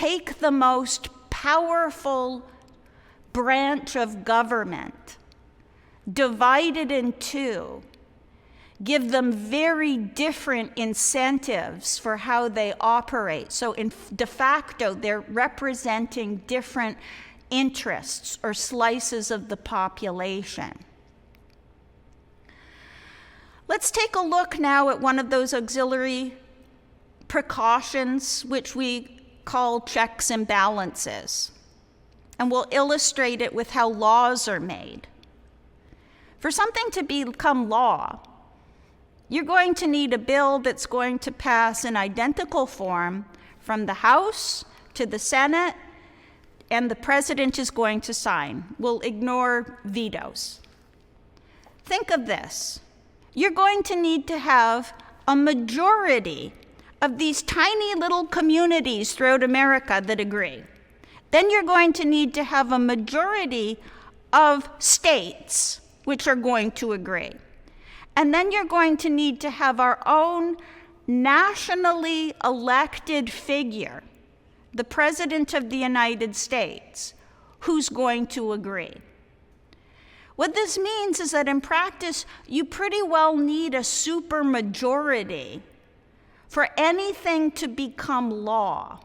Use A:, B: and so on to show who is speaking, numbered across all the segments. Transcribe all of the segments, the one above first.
A: take the most powerful branch of government, divide it in two, give them very different incentives for how they operate. So de facto, they're representing different interests or slices of the population. Let's take a look now at one of those auxiliary precautions, which we call checks and balances. And we'll illustrate it with how laws are made. For something to become law, you're going to need a bill that's going to pass in identical form from the House to the Senate, and the president is going to sign. We'll ignore vetoes. Think of this. You're going to need to have a majority of these tiny little communities throughout America that agree. Then you're going to need to have a majority of states which are going to agree. And then you're going to need to have our own nationally elected figure, the President of the United States, who's going to agree. What this means is that in practice, you pretty well need a supermajority for anything to become law.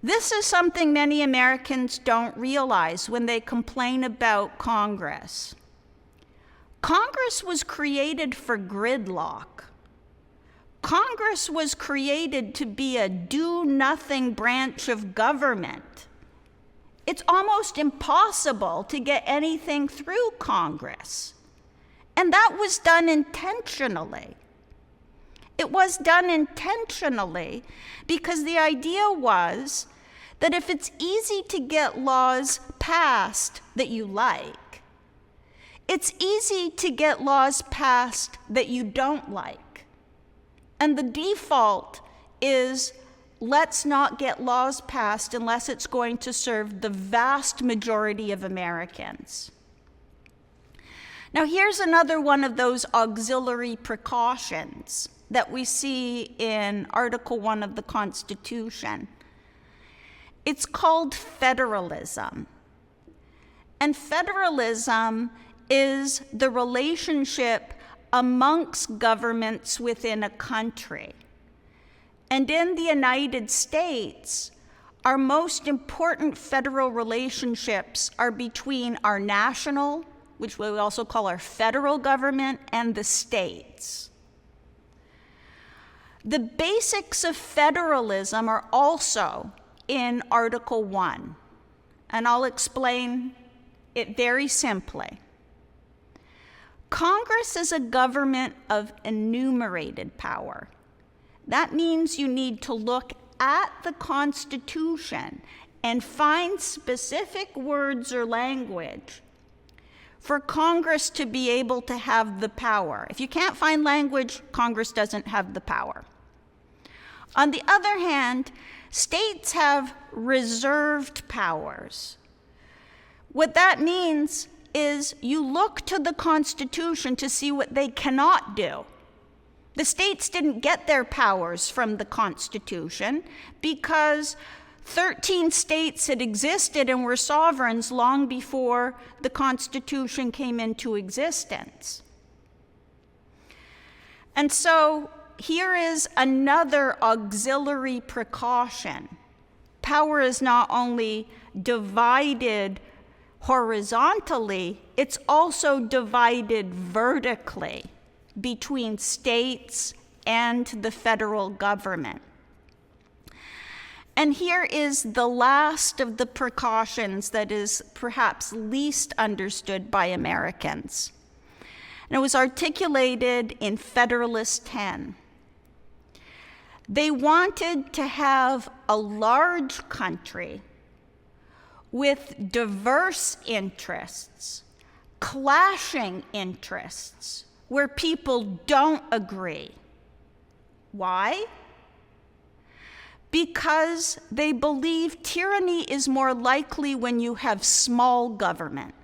A: This is something many Americans don't realize when they complain about Congress. Congress was created for gridlock. Congress was created to be a do-nothing branch of government. It's almost impossible to get anything through Congress. And that was done intentionally. It was done intentionally because the idea was that if it's easy to get laws passed that you like, it's easy to get laws passed that you don't like. And the default is, let's not get laws passed unless it's going to serve the vast majority of Americans. Now, here's another one of those auxiliary precautions that we see in Article 1 of the Constitution. It's called federalism. And federalism is the relationship amongst governments within a country. And in the United States, our most important federal relationships are between our national, which we also call our federal government, and the states. The basics of federalism are also in Article 1, and I'll explain it very simply. Congress is a government of enumerated power. That means you need to look at the Constitution and find specific words or language for Congress to be able to have the power. If you can't find language, Congress doesn't have the power. On the other hand, states have reserved powers. What that means is you look to the Constitution to see what they cannot do. The states didn't get their powers from the Constitution because 13 states had existed and were sovereigns long before the Constitution came into existence. And so here is another auxiliary precaution. Power is not only divided horizontally, it's also divided vertically between states and the federal government. And here is the last of the precautions that is perhaps least understood by Americans. And it was articulated in Federalist 10. They wanted to have a large country with diverse interests, clashing interests, where people don't agree. Why? Because they believe tyranny is more likely when you have small government.